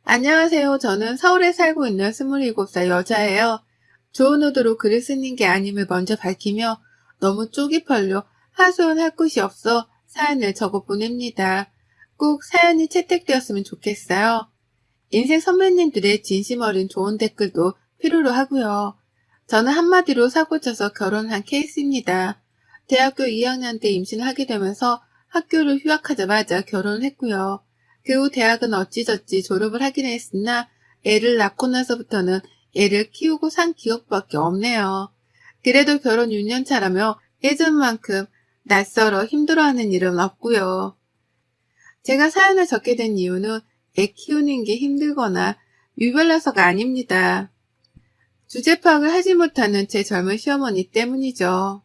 안녕하세요. 저는 서울에 살고 있는 27살 여자예요. 좋은 의도로 글을 쓰는 게 아님을 먼저 밝히며 너무 쪽이 별로 하소연할 곳이 없어 사연을 적어 보냅니다. 꼭 사연이 채택되었으면 좋겠어요. 인생 선배님들의 진심 어린 좋은 댓글도 필요로 하고요. 저는 한마디로 사고쳐서 결혼한 케이스입니다. 대학교 2학년 때 임신을 하게 되면서 학교를 휴학하자마자 결혼을 했고요. 그 후 대학은 어찌저찌 졸업을 하긴 했으나 애를 낳고 나서부터는 애를 키우고 산 기억밖에 없네요. 그래도 결혼 6년 차라며 예전만큼 낯설어 힘들어하는 일은 없고요. 제가 사연을 적게 된 이유는 애 키우는 게 힘들거나 유별나서가 아닙니다. 주제 파악을 하지 못하는 제 젊은 시어머니 때문이죠.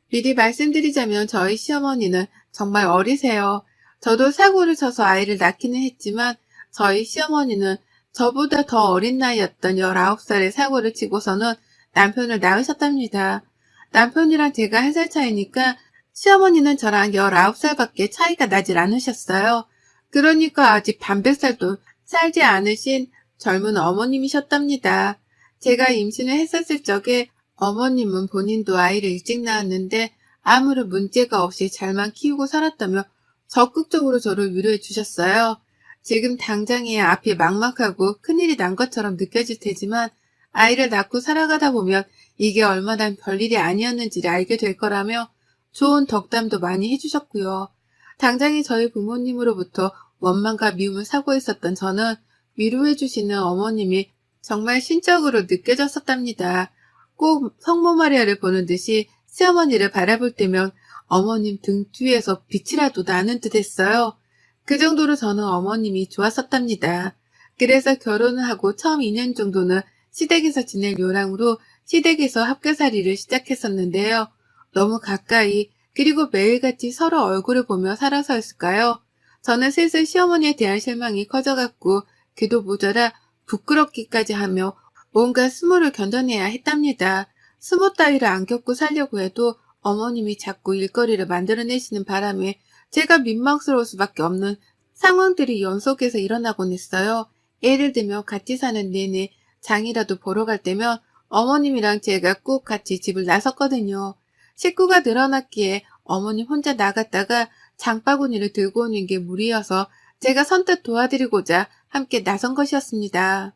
미리 말씀드리자면 저희 시어머니는 정말 어리세요. 저도 사고를 쳐서 아이를 낳기는 했지만 저희 시어머니는 저보다 더 어린 나이였던 19살에 사고를 치고서는 남편을 낳으셨답니다. 남편이랑 제가 1살 차이니까 시어머니는 저랑 19살밖에 차이가 나질 않으셨어요. 그러니까 아직 반백살도 살지 않으신 젊은 어머님이셨답니다. 제가 임신을 했었을 적에 어머님은 본인도 아이를 일찍 낳았는데 아무런 문제가 없이 잘만 키우고 살았다며 적극적으로 저를 위로해 주셨어요. 지금 당장에 앞이 막막하고 큰일이 난 것처럼 느껴질 테지만 아이를 낳고 살아가다 보면 이게 얼마나 별일이 아니었는지를 알게 될 거라며 좋은 덕담도 많이 해주셨고요. 당장에 저희 부모님으로부터 원망과 미움을 사고 있었던 저는 위로해 주시는 어머님이 정말 신적으로 느껴졌었답니다. 꼭 성모 마리아를 보는 듯이 시어머니를 바라볼 때면 어머님 등 뒤에서 빛이라도 나는 듯 했어요. 그 정도로 저는 어머님이 좋았었답니다. 그래서 결혼을 하고 처음 2년 정도는 시댁에서 지낼 요랑으로 시댁에서 합가살이를 시작했었는데요. 너무 가까이 그리고 매일같이 서로 얼굴을 보며 살아서였을까요? 저는 슬슬 시어머니에 대한 실망이 커져갔고 그도 모자라 부끄럽기까지 하며 뭔가 수모를 견뎌내야 했답니다. 수모 따위를 안 겪고 살려고 해도 어머님이 자꾸 일거리를 만들어내시는 바람에 제가 민망스러울 수밖에 없는 상황들이 연속해서 일어나곤 했어요. 예를 들면 같이 사는 내내 장이라도 보러 갈 때면 어머님이랑 제가 꼭 같이 집을 나섰거든요. 식구가 늘어났기에 어머님 혼자 나갔다가 장바구니를 들고 오는 게 무리여서 제가 선뜻 도와드리고자 함께 나선 것이었습니다.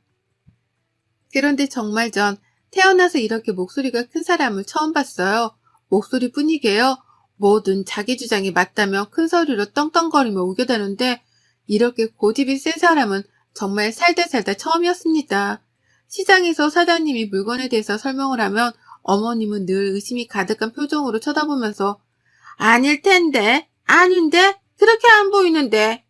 그런데 정말 전 태어나서 이렇게 목소리가 큰 사람을 처음 봤어요. 목소리뿐이게요. 뭐든 자기 주장이 맞다며 큰 소리로 떵떵거리며 우겨대는데 이렇게 고집이 센 사람은 정말 살다 처음이었습니다. 시장에서 사장님이 물건에 대해서 설명을 하면 어머님은 늘 의심이 가득한 표정으로 쳐다보면서 아닐 텐데, 아닌데, 그렇게 안 보이는데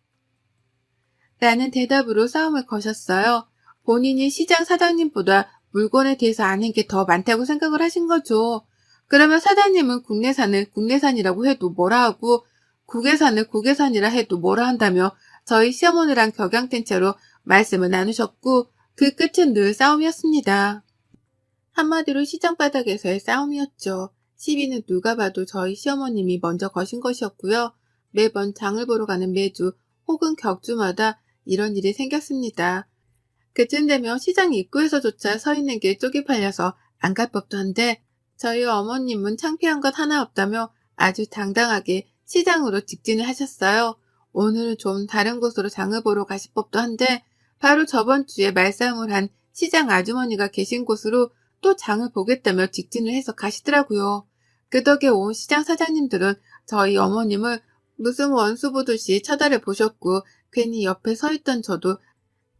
라는 대답으로 싸움을 거셨어요. 본인이 시장 사장님보다 물건에 대해서 아는 게 더 많다고 생각을 하신 거죠. 그러면 사장님은 국내산을 국내산이라고 해도 뭐라 하고 국외산을 국외산이라 해도 뭐라 한다며 저희 시어머니랑 격양된 채로 말씀을 나누셨고 그 끝은 늘 싸움이었습니다. 한마디로 시장 바닥에서의 싸움이었죠. 시비는 누가 봐도 저희 시어머님이 먼저 거신 것이었고요. 매번 장을 보러 가는 매주 혹은 격주마다 이런 일이 생겼습니다. 그쯤 되면 시장 입구에서조차 서 있는 게 쪽이 팔려서 안 갈 법도 한데 저희 어머님은 창피한 것 하나 없다며 아주 당당하게 시장으로 직진을 하셨어요. 오늘은 좀 다른 곳으로 장을 보러 가실 법도 한데 바로 저번 주에 말싸움을 한 시장 아주머니가 계신 곳으로 또 장을 보겠다며 직진을 해서 가시더라고요. 그 덕에 온 시장 사장님들은 저희 어머님을 무슨 원수 보듯이 쳐다를 보셨고 괜히 옆에 서 있던 저도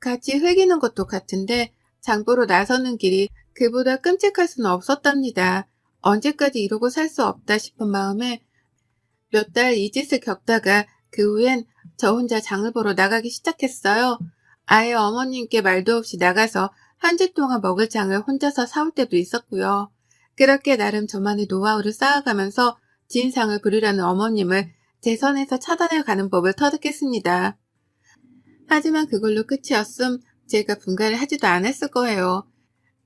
같이 회기는 것도 같은데 장보러 나서는 길이 그보다 끔찍할 수는 없었답니다. 언제까지 이러고 살 수 없다 싶은 마음에 몇 달 이 짓을 겪다가 그 후엔 저 혼자 장을 보러 나가기 시작했어요. 아예 어머님께 말도 없이 나가서 한 주 동안 먹을 장을 혼자서 사올 때도 있었고요. 그렇게 나름 저만의 노하우를 쌓아가면서 진상을 부리려는 어머님을 제 선에서 차단해 가는 법을 터득했습니다. 하지만 그걸로 끝이었음 제가 분가를 하지도 않았을 거예요.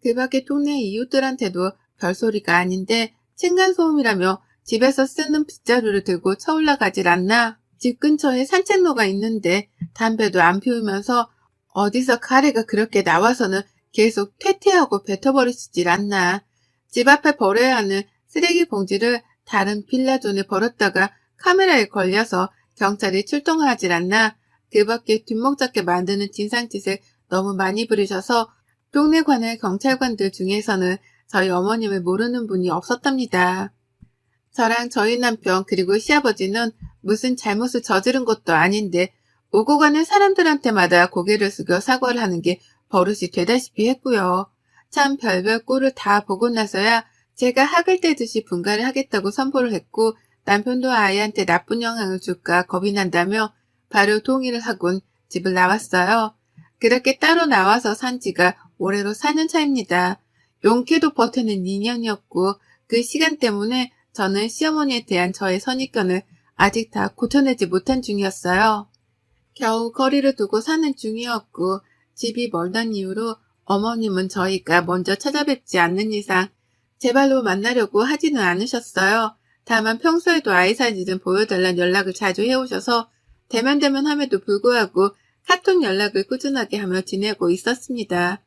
그 밖에 동네 이웃들한테도 별소리가 아닌데 층간소음이라며 집에서 쓰는 빗자루를 들고 쳐올라가질 않나. 집 근처에 산책로가 있는데 담배도 안 피우면서 어디서 카레가 그렇게 나와서는 계속 퇴퇴하고 뱉어버리시질 않나. 집 앞에 버려야 하는 쓰레기 봉지를 다른 빌라존에 버렸다가 카메라에 걸려서 경찰이 출동하질 않나. 그 밖에 뒷목 잡게 만드는 진상짓을 너무 많이 부리셔서 동네 관할 경찰관들 중에서는 저희 어머님을 모르는 분이 없었답니다. 저랑 저희 남편 그리고 시아버지는 무슨 잘못을 저지른 것도 아닌데 오고 가는 사람들한테마다 고개를 숙여 사과를 하는 게 버릇이 되다시피 했고요. 참 별별 꼴을 다 보고 나서야 제가 학을 떼듯이 분가를 하겠다고 선포를 했고 남편도 아이한테 나쁜 영향을 줄까 겁이 난다며 바로 동의를 하곤 집을 나왔어요. 그렇게 따로 나와서 산 지가 올해로 4년 차입니다. 용케도 버티는 2년이었고 그 시간 때문에 저는 시어머니에 대한 저의 선입견을 아직 다 고쳐내지 못한 중이었어요. 겨우 거리를 두고 사는 중이었고 집이 멀던 이유로 어머님은 저희가 먼저 찾아뵙지 않는 이상 제 발로 만나려고 하지는 않으셨어요. 다만 평소에도 아이 사진을 보여달라는 연락을 자주 해오셔서 대면대면 함에도 불구하고 카톡 연락을 꾸준하게 하며 지내고 있었습니다.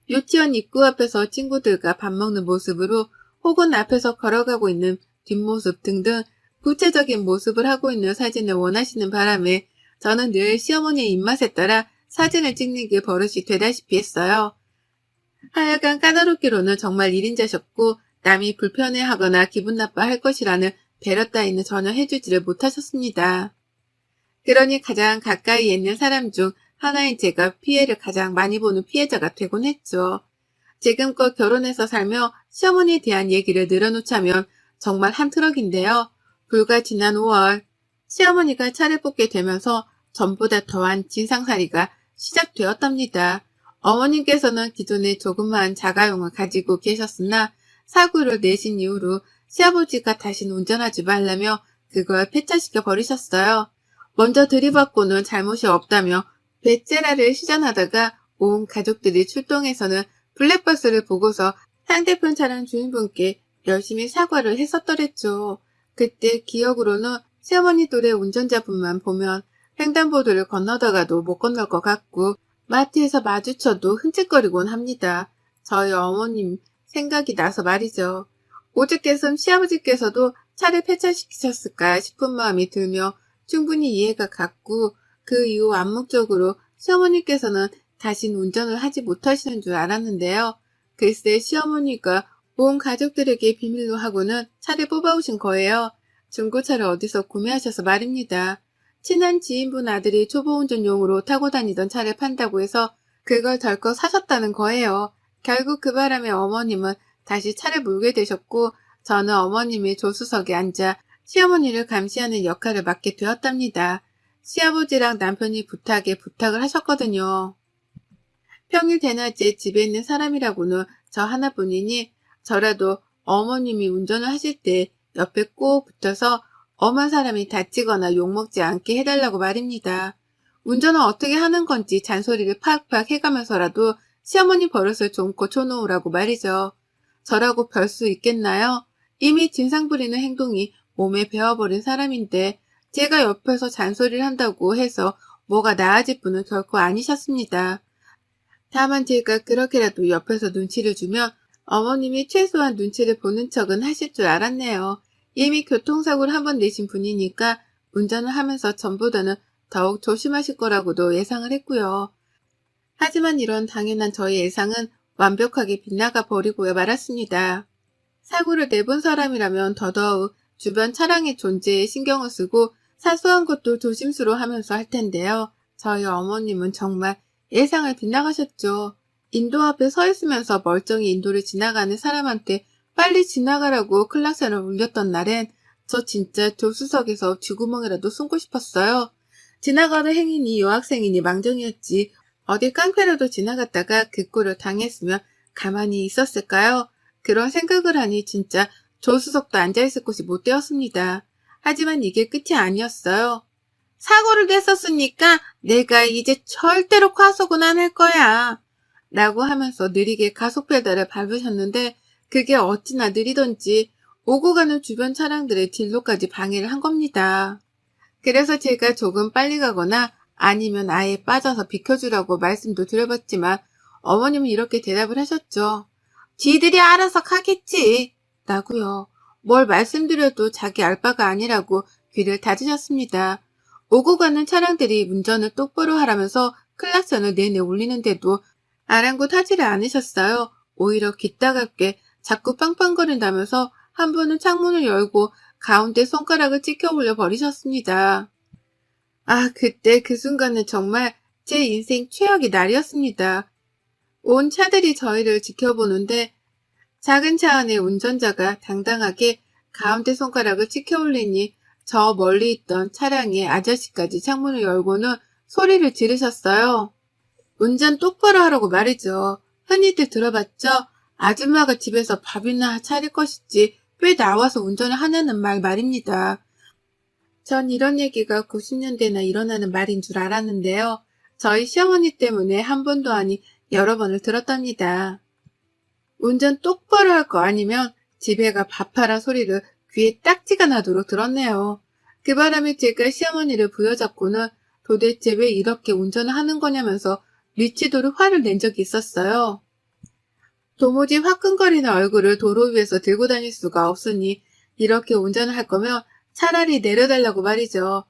유치원 입구 앞에서 친구들과 밥 먹는 모습으로 혹은 앞에서 걸어가고 있는 뒷모습 등등 구체적인 모습을 하고 있는 사진을 원하시는 바람에 저는 늘 시어머니의 입맛에 따라 사진을 찍는 게 버릇이 되다시피 했어요. 하여간 까다롭기로는 정말 1인자셨고 남이 불편해하거나 기분 나빠할 것이라는 배려 따위는 전혀 해주지를 못하셨습니다. 그러니 가장 가까이 있는 사람 중 하나인 제가 피해를 가장 많이 보는 피해자가 되곤 했죠. 지금껏 결혼해서 살며 시어머니에 대한 얘기를 늘어놓자면 정말 한 트럭인데요. 불과 지난 5월 시어머니가 차를 뽑게 되면서 전보다 더한 진상살이가 시작되었답니다. 어머님께서는 기존에 조그마한 자가용을 가지고 계셨으나 사고를 내신 이후로 시아버지가 다시는 운전하지 말라며 그걸 폐차시켜 버리셨어요. 먼저 들이받고는 잘못이 없다며 베체라를 시전하다가 온 가족들이 출동해서는 블랙버스를 보고서 상대편 차량 주인분께 열심히 사과를 했었더랬죠. 그때 기억으로는 시어머니 또래 운전자분만 보면 횡단보도를 건너다가도 못 건널 것 같고 마트에서 마주쳐도 흠칫거리곤 합니다. 저희 어머님 생각이 나서 말이죠. 오죽했음 시아버지께서도 차를 폐차시키셨을까 싶은 마음이 들며 충분히 이해가 갔고 그 이후 암묵적으로 시어머니께서는 다신 운전을 하지 못하시는 줄 알았는데요. 글쎄 시어머니가 온 가족들에게 비밀로 하고는 차를 뽑아오신 거예요. 중고차를 어디서 구매하셔서 말입니다. 친한 지인분 아들이 초보운전용으로 타고 다니던 차를 판다고 해서 그걸 덜컥 사셨다는 거예요. 결국 그 바람에 어머님은 다시 차를 몰게 되셨고 저는 어머님의 조수석에 앉아 시어머니를 감시하는 역할을 맡게 되었답니다. 시아버지랑 남편이 부탁을 하셨거든요. 평일 대낮에 집에 있는 사람이라고는 저 하나뿐이니 저라도 어머님이 운전을 하실 때 옆에 꼭 붙어서 엄한 사람이 다치거나 욕먹지 않게 해달라고 말입니다. 운전을 어떻게 하는 건지 잔소리를 팍팍 해가면서라도 시어머니 버릇을 좀 고쳐놓으라고 말이죠. 저라고 별 수 있겠나요? 이미 진상 부리는 행동이 몸에 배어버린 사람인데 제가 옆에서 잔소리를 한다고 해서 뭐가 나아질 분은 결코 아니셨습니다. 다만 제가 그렇게라도 옆에서 눈치를 주면 어머님이 최소한 눈치를 보는 척은 하실 줄 알았네요. 이미 교통사고를 한 번 내신 분이니까 운전을 하면서 전보다는 더욱 조심하실 거라고도 예상을 했고요. 하지만 이런 당연한 저의 예상은 완벽하게 빗나가 버리고야 말았습니다. 사고를 내본 사람이라면 더더욱 주변 차량의 존재에 신경을 쓰고 사소한 것도 조심스러워하면서 할 텐데요. 저희 어머님은 정말 예상을 빗나가셨죠. 인도 앞에 서 있으면서 멀쩡히 인도를 지나가는 사람한테 빨리 지나가라고 클락션을 울렸던 날엔 저 진짜 조수석에서 쥐구멍이라도 숨고 싶었어요. 지나가는 행인이 여학생이니 망정이었지 어디 깡패라도 지나갔다가 그 꼴을 당했으면 가만히 있었을까요? 그런 생각을 하니 진짜 조수석도 앉아있을 곳이 못 되었습니다. 하지만 이게 끝이 아니었어요. 사고를 냈었으니까 내가 이제 절대로 과속은 안 할 거야. 라고 하면서 느리게 가속 페달을 밟으셨는데 그게 어찌나 느리던지 오고 가는 주변 차량들의 진로까지 방해를 한 겁니다. 그래서 제가 조금 빨리 가거나 아니면 아예 빠져서 비켜주라고 말씀도 드려봤지만 어머님은 이렇게 대답을 하셨죠. 지들이 알아서 가겠지. 라고요. 뭘 말씀드려도 자기 알 바가 아니라고 귀를 닫으셨습니다. 오고 가는 차량들이 운전을 똑바로 하라면서 클락선을 내내 울리는데도 아랑곳하지를 않으셨어요. 오히려 귓다갑게 자꾸 빵빵거린다면서 한 분은 창문을 열고 가운데 손가락을 찍혀 올려 버리셨습니다. 아, 그때 그 순간은 정말 제 인생 최악의 날이었습니다. 온 차들이 저희를 지켜보는데 작은 차 안에 운전자가 당당하게 가운데 손가락을 찍혀 올리니 저 멀리 있던 차량의 아저씨까지 창문을 열고는 소리를 지르셨어요. 운전 똑바로 하라고 말이죠. 흔히들 들어봤죠? 아줌마가 집에서 밥이나 차릴 것이지 왜 나와서 운전을 하냐는 말입니다. 전 이런 얘기가 90년대나 일어나는 말인 줄 알았는데요. 저희 시어머니 때문에 한 번도 아니 여러 번을 들었답니다. 운전 똑바로 할 거 아니면 집에 가 밥하라 소리를 귀에 딱지가 나도록 들었네요. 그 바람에 제가 시어머니를 부여잡고는 도대체 왜 이렇게 운전을 하는 거냐면서 미치도록 화를 낸 적이 있었어요. 도무지 화끈거리는 얼굴을 도로 위에서 들고 다닐 수가 없으니 이렇게 운전을 할 거면 차라리 내려달라고 말이죠.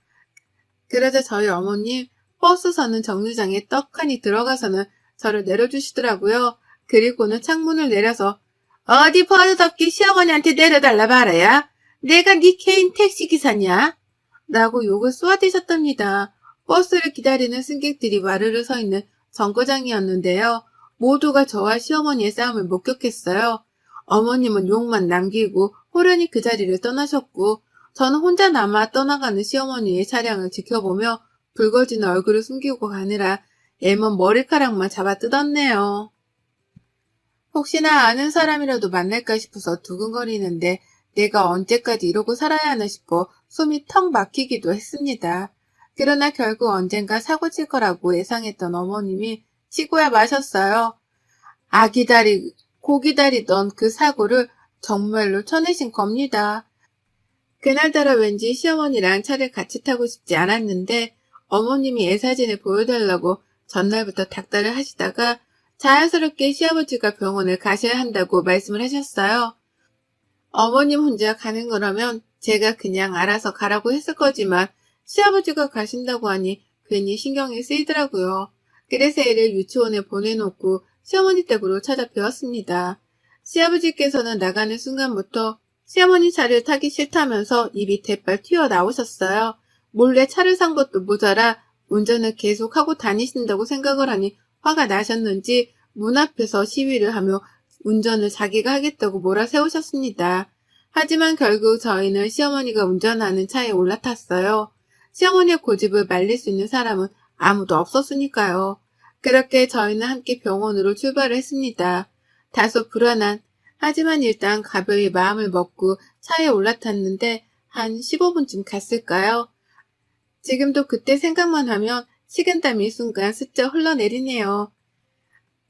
그러자 저희 어머님 버스 서는 정류장에 떡하니 들어가서는 저를 내려주시더라고요. 그리고는 창문을 내려서 어디 버릇없게 시어머니한테 내려달라 말아야 내가 네 개인 택시기사냐? 라고 욕을 쏘아대셨답니다. 버스를 기다리는 승객들이 와르르 서 있는 정거장이었는데요. 모두가 저와 시어머니의 싸움을 목격했어요. 어머님은 욕만 남기고 호련히 그 자리를 떠나셨고 저는 혼자 남아 떠나가는 시어머니의 차량을 지켜보며 붉어지는 얼굴을 숨기고 가느라 애먼 머리카락만 잡아 뜯었네요. 혹시나 아는 사람이라도 만날까 싶어서 두근거리는데 내가 언제까지 이러고 살아야 하나 싶어 숨이 턱 막히기도 했습니다. 그러나 결국 언젠가 사고 칠 거라고 예상했던 어머님이 치고야 마셨어요. 고 기다리던 그 사고를 정말로 쳐내신 겁니다. 그날따라 왠지 시어머니랑 차를 같이 타고 싶지 않았는데 어머님이 애사진을 보여달라고 전날부터 닥달을 하시다가 자연스럽게 시아버지가 병원을 가셔야 한다고 말씀을 하셨어요. 어머님 혼자 가는 거라면 제가 그냥 알아서 가라고 했을 거지만 시아버지가 가신다고 하니 괜히 신경이 쓰이더라고요. 그래서 애를 유치원에 보내놓고 시어머니 댁으로 찾아뵈었습니다. 시아버지께서는 나가는 순간부터 시어머니 차를 타기 싫다면서 입이 대빨 튀어나오셨어요. 몰래 차를 산 것도 모자라 운전을 계속하고 다니신다고 생각을 하니 화가 나셨는지 문 앞에서 시위를 하며 운전을 자기가 하겠다고 몰아세우셨습니다. 하지만 결국 저희는 시어머니가 운전하는 차에 올라탔어요. 시어머니의 고집을 말릴 수 있는 사람은 아무도 없었으니까요. 그렇게 저희는 함께 병원으로 출발을 했습니다. 다소 불안한, 하지만 일단 가벼이 마음을 먹고 차에 올라탔는데 한 15분쯤 갔을까요? 지금도 그때 생각만 하면 식은땀이 순간 스쳐 흘러내리네요.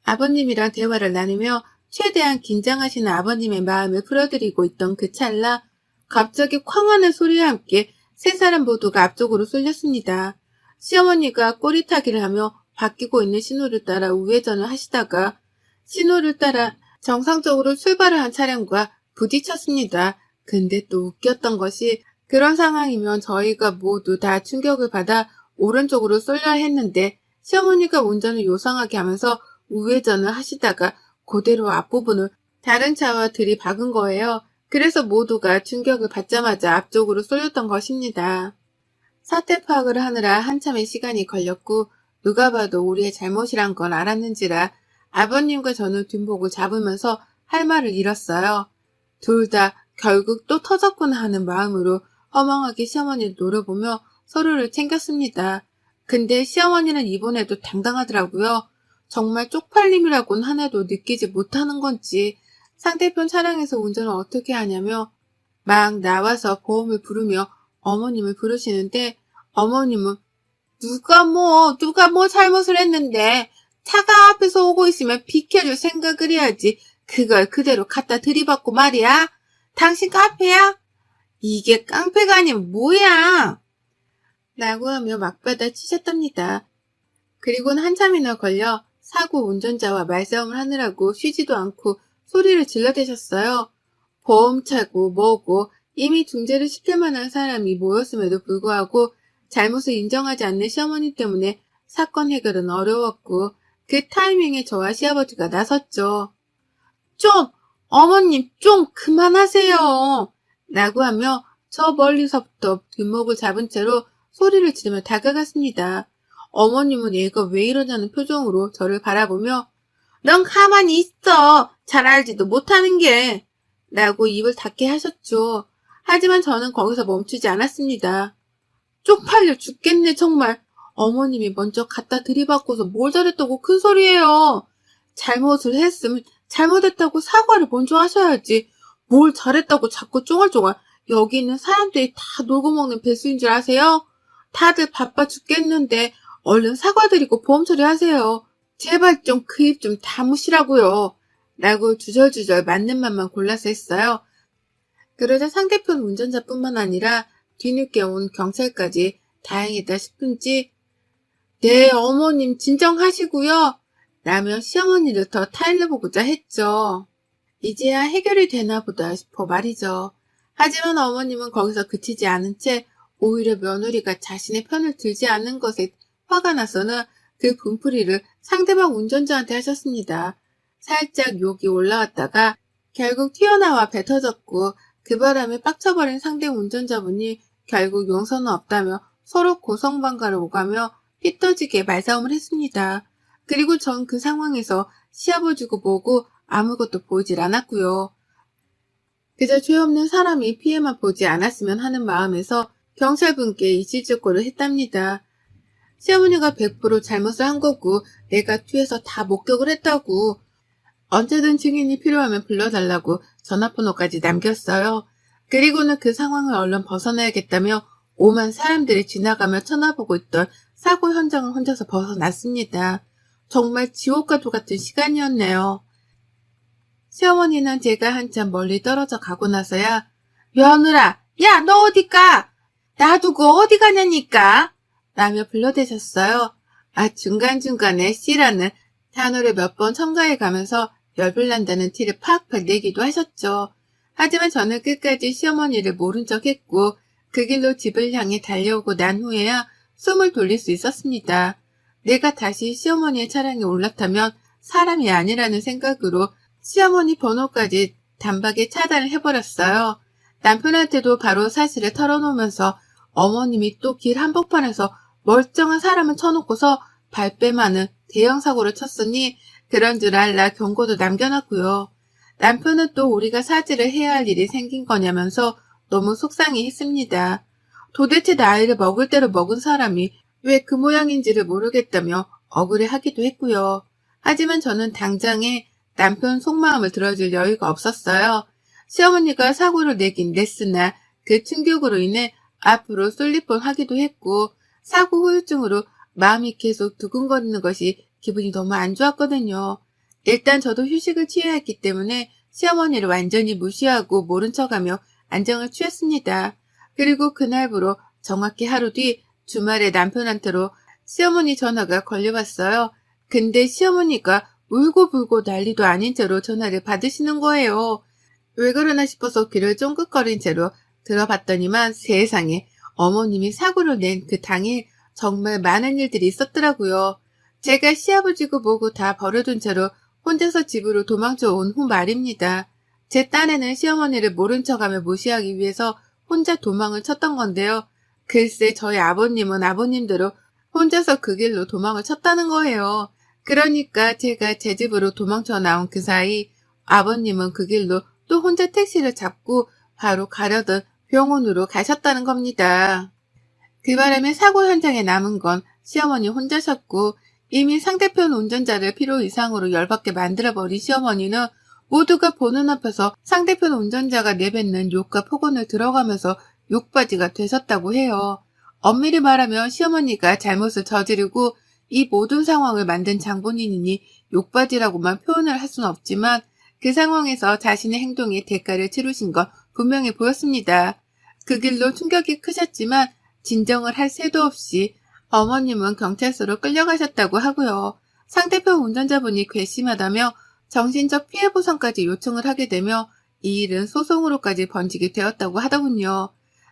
아버님이랑 대화를 나누며 최대한 긴장하시는 아버님의 마음을 풀어드리고 있던 그 찰나 갑자기 쾅 하는 소리와 함께 세 사람 모두가 앞쪽으로 쏠렸습니다. 시어머니가 꼬리타기를 하며 바뀌고 있는 신호를 따라 우회전을 하시다가 신호를 따라 정상적으로 출발을 한 차량과 부딪혔습니다. 근데 또 웃겼던 것이 그런 상황이면 저희가 모두 다 충격을 받아 오른쪽으로 쏠려야 했는데 시어머니가 운전을 요상하게 하면서 우회전을 하시다가 그대로 앞부분을 다른 차와 들이박은 거예요. 그래서 모두가 충격을 받자마자 앞쪽으로 쏠렸던 것입니다. 사태 파악을 하느라 한참의 시간이 걸렸고 누가 봐도 우리의 잘못이란 건 알았는지라 아버님과 저는 뒷목을 잡으면서 할 말을 잃었어요. 둘 다 결국 또 터졌구나 하는 마음으로 허망하게 시어머니를 노려보며 서로를 챙겼습니다. 근데 시어머니는 이번에도 당당하더라고요. 정말 쪽팔림이라고는 하나도 느끼지 못하는 건지 상대편 차량에서 운전을 어떻게 하냐며 막 나와서 보험을 부르며 어머님을 부르시는데 어머님은 누가 뭐 잘못을 했는데 차가 앞에서 오고 있으면 비켜줄 생각을 해야지 그걸 그대로 갖다 들이받고 말이야. 당신 깡패야? 이게 깡패가 아니면 뭐야? 라고 하며 막받아 치셨답니다. 그리고는 한참이나 걸려 사고 운전자와 말싸움을 하느라고 쉬지도 않고 소리를 질러대셨어요. 보험차고 뭐고 이미 중재를 시킬 만한 사람이 모였음에도 불구하고 잘못을 인정하지 않는 시어머니 때문에 사건 해결은 어려웠고 그 타이밍에 저와 시아버지가 나섰죠. 좀, 어머님 좀 그만하세요. 라고 하며 저 멀리서부터 뒷목을 잡은 채로 소리를 지르며 다가갔습니다. 어머님은 얘가 왜 이러냐는 표정으로 저를 바라보며 넌 가만히 있어. 잘 알지도 못하는 게. 라고 입을 닫게 하셨죠. 하지만 저는 거기서 멈추지 않았습니다. 쪽팔려 죽겠네 정말. 어머님이 먼저 갖다 들이받고서 뭘 잘했다고 큰 소리예요. 잘못을 했으면 잘못했다고 사과를 먼저 하셔야지. 뭘 잘했다고 자꾸 쫑알쫑알. 여기 있는 사람들이 다 놀고 먹는 배수인 줄 아세요? 다들 바빠 죽겠는데 얼른 사과드리고 보험 처리하세요. 제발 좀 그 입 좀 다무시라고요. 라고 주절주절 맞는 말만 골라서 했어요. 그러자 상대편 운전자뿐만 아니라 뒤늦게 온 경찰까지 다행이다 싶은지 네 어머님 진정하시고요. 라며 시어머니를 더 타일러보고자 했죠. 이제야 해결이 되나 보다 싶어 말이죠. 하지만 어머님은 거기서 그치지 않은 채 오히려 며느리가 자신의 편을 들지 않는 것에 화가 나서는 그 분풀이를 상대방 운전자한테 하셨습니다. 살짝 욕이 올라왔다가 결국 튀어나와 뱉어졌고 그 바람에 빡쳐버린 상대 운전자분이 결국 용서는 없다며 서로 고성방가를 오가며 피 터지게 말싸움을 했습니다. 그리고 전 그 상황에서 시아버지고 뭐고 아무것도 보이질 않았고요. 그저 죄 없는 사람이 피해만 보지 않았으면 하는 마음에서 경찰분께 이실직고를 했답니다. 시어머니가 100% 잘못을 한 거고 내가 뒤에서 다 목격을 했다고 언제든 증인이 필요하면 불러달라고 전화번호까지 남겼어요. 그리고는 그 상황을 얼른 벗어나야겠다며 오만 사람들이 지나가며 쳐다보고 있던 사고 현장을 혼자서 벗어났습니다. 정말 지옥과도 같은 시간이었네요. 시어머니는 제가 한참 멀리 떨어져 가고 나서야 며느라, 야 너 어디 가? 놔두고 어디 가냐니까? 라며 불러대셨어요. 중간중간에 씨라는 단어를 몇 번 첨가해 가면서 열불 난다는 티를 팍팍 내기도 하셨죠. 하지만 저는 끝까지 시어머니를 모른 척 했고 그 길로 집을 향해 달려오고 난 후에야 숨을 돌릴 수 있었습니다. 내가 다시 시어머니의 차량에 올라타면 사람이 아니라는 생각으로 시어머니 번호까지 단박에 차단을 해버렸어요. 남편한테도 바로 사실을 털어놓으면서 어머님이 또 길 한복판에서 멀쩡한 사람을 쳐놓고서 발뺌하는 대형 사고를 쳤으니 그런 줄 알라 경고도 남겨놨고요. 남편은 또 우리가 사죄를 해야 할 일이 생긴 거냐면서 너무 속상해했습니다. 도대체 나이를 먹을 대로 먹은 사람이 왜 그 모양인지를 모르겠다며 억울해하기도 했고요. 하지만 저는 당장에 남편 속마음을 들어줄 여유가 없었어요. 시어머니가 사고를 내긴 냈으나 그 충격으로 인해 앞으로 쏠릴 뻔하기도 했고 사고 후유증으로 마음이 계속 두근거리는 것이 기분이 너무 안 좋았거든요. 일단 저도 휴식을 취해야 했기 때문에 시어머니를 완전히 무시하고 모른 척하며 안정을 취했습니다. 그리고 그날부로 정확히 하루 뒤 주말에 남편한테로 시어머니 전화가 걸려왔어요. 근데 시어머니가 울고불고 난리도 아닌 채로 전화를 받으시는 거예요. 왜 그러나 싶어서 귀를 쫑긋거린 채로 들어봤더니만 세상에 어머님이 사고를 낸 그 당일 정말 많은 일들이 있었더라고요. 제가 시아버지고 뭐고 다 버려둔 채로 혼자서 집으로 도망쳐 온 후 말입니다. 제 딴에는 시어머니를 모른 척하며 무시하기 위해서 혼자 도망을 쳤던 건데요. 글쎄 저희 아버님은 아버님대로 혼자서 그 길로 도망을 쳤다는 거예요. 그러니까 제가 제 집으로 도망쳐 나온 그 사이 아버님은 그 길로 또 혼자 택시를 잡고 바로 가려던 병원으로 가셨다는 겁니다. 그 바람에 사고 현장에 남은 건 시어머니 혼자셨고 이미 상대편 운전자를 필요 이상으로 열받게 만들어버린 시어머니는 모두가 보는 앞에서 상대편 운전자가 내뱉는 욕과 폭언을 들어가면서 욕바지가 되셨다고 해요. 엄밀히 말하면 시어머니가 잘못을 저지르고 이 모든 상황을 만든 장본인이니 욕바지라고만 표현을 할 수는 없지만 그 상황에서 자신의 행동에 대가를 치르신 건 분명해 보였습니다. 그 길로 충격이 크셨지만 진정을 할 새도 없이 어머님은 경찰서로 끌려가셨다고 하고요. 상대편 운전자분이 괘씸하다며 정신적 피해보상까지 요청을 하게 되며 이 일은 소송으로까지 번지게 되었다고 하더군요.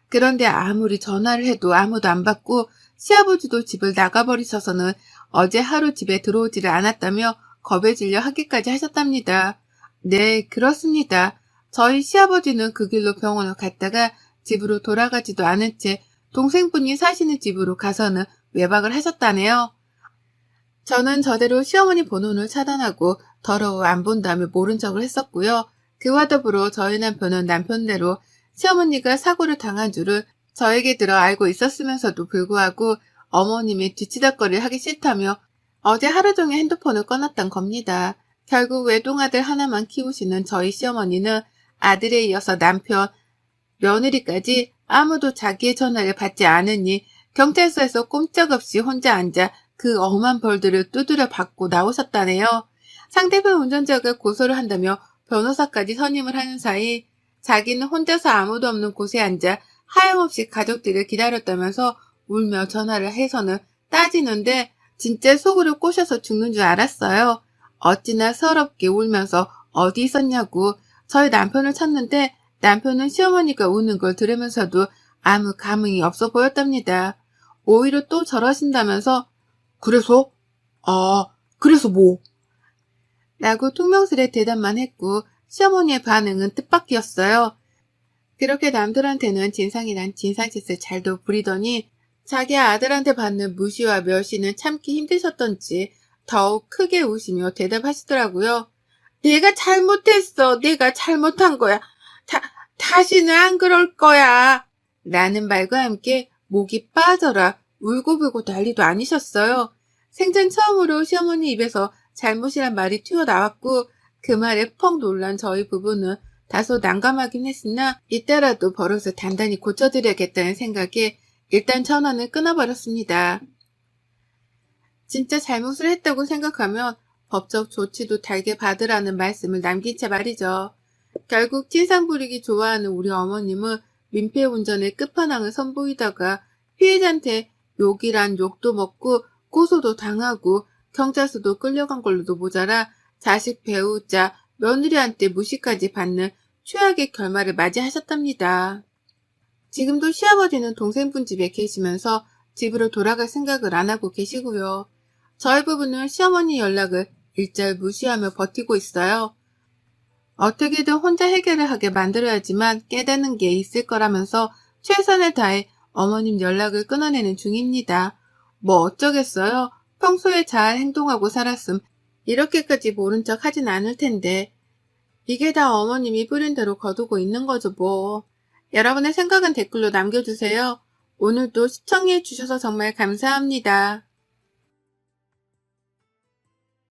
그런데 아무리 전화를 해도 아무도 안 받고 시아버지도 집을 나가버리셔서는 어제 하루 집에 들어오지를 않았다며 겁에 질려 하기까지 하셨답니다. 네, 그렇습니다. 저희 시아버지는 그 길로 병원을 갔다가 집으로 돌아가지도 않은 채 동생분이 사시는 집으로 가서는 외박을 하셨다네요. 저는 저대로 시어머니 번호를 차단하고 더러워 안 본다며 모른 척을 했었고요. 그와 더불어 저희 남편은 남편대로 시어머니가 사고를 당한 줄을 저에게 들어 알고 있었으면서도 불구하고 어머님이 뒤치다거리를 하기 싫다며 어제 하루 종일 핸드폰을 꺼놨던 겁니다. 결국 외동아들 하나만 키우시는 저희 시어머니는 아들에 이어서 남편, 며느리까지 아무도 자기의 전화를 받지 않으니 경찰서에서 꼼짝없이 혼자 앉아 그 엄한 벌들을 두드려 받고 나오셨다네요. 상대편 운전자가 고소를 한다며 변호사까지 선임을 하는 사이 자기는 혼자서 아무도 없는 곳에 앉아 하염없이 가족들을 기다렸다면서 울며 전화를 해서는 따지는데 진짜 속으로 꼬셔서 죽는 줄 알았어요. 어찌나 서럽게 울면서 어디 있었냐고 저희 남편을 찾는데 남편은 시어머니가 우는 걸 들으면서도 아무 감흥이 없어 보였답니다. 오히려 또 저러신다면서 그래서? 그래서 뭐? 라고 퉁명스레 대답만 했고 시어머니의 반응은 뜻밖이었어요. 그렇게 남들한테는 진상이란 진상짓을 잘도 부리더니 자기 아들한테 받는 무시와 멸시는 참기 힘드셨던지 더욱 크게 우시며 대답하시더라고요. 내가 잘못했어. 내가 잘못한 거야. 다시는 안 그럴 거야. 라는 말과 함께 목이 빠져라 울고불고 난리도 아니셨어요. 생전 처음으로 시어머니 입에서 잘못이란 말이 튀어나왔고 그 말에 펑 놀란 저희 부부는 다소 난감하긴 했으나 이때라도 버릇을 단단히 고쳐드려야겠다는 생각에 일단 전화는 끊어버렸습니다. 진짜 잘못을 했다고 생각하면 법적 조치도 달게 받으라는 말씀을 남긴 채 말이죠. 결국 진상 부리기 좋아하는 우리 어머님은 민폐 운전의 끝판왕을 선보이다가 피해자한테 욕이란 욕도 먹고 고소도 당하고 경찰서도 끌려간 걸로도 모자라 자식 배우자 며느리한테 무시까지 받는 최악의 결말을 맞이하셨답니다. 지금도 시아버지는 동생분 집에 계시면서 집으로 돌아갈 생각을 안 하고 계시고요. 저희 부부는 시어머니 연락을 일절 무시하며 버티고 있어요. 어떻게든 혼자 해결을 하게 만들어야지만 깨닫는 게 있을 거라면서 최선을 다해 어머님 연락을 끊어내는 중입니다. 뭐 어쩌겠어요. 평소에 잘 행동하고 살았음 이렇게까지 모른 척 하진 않을 텐데 이게 다 어머님이 뿌린 대로 거두고 있는 거죠 뭐. 여러분의 생각은 댓글로 남겨주세요. 오늘도 시청해 주셔서 정말 감사합니다.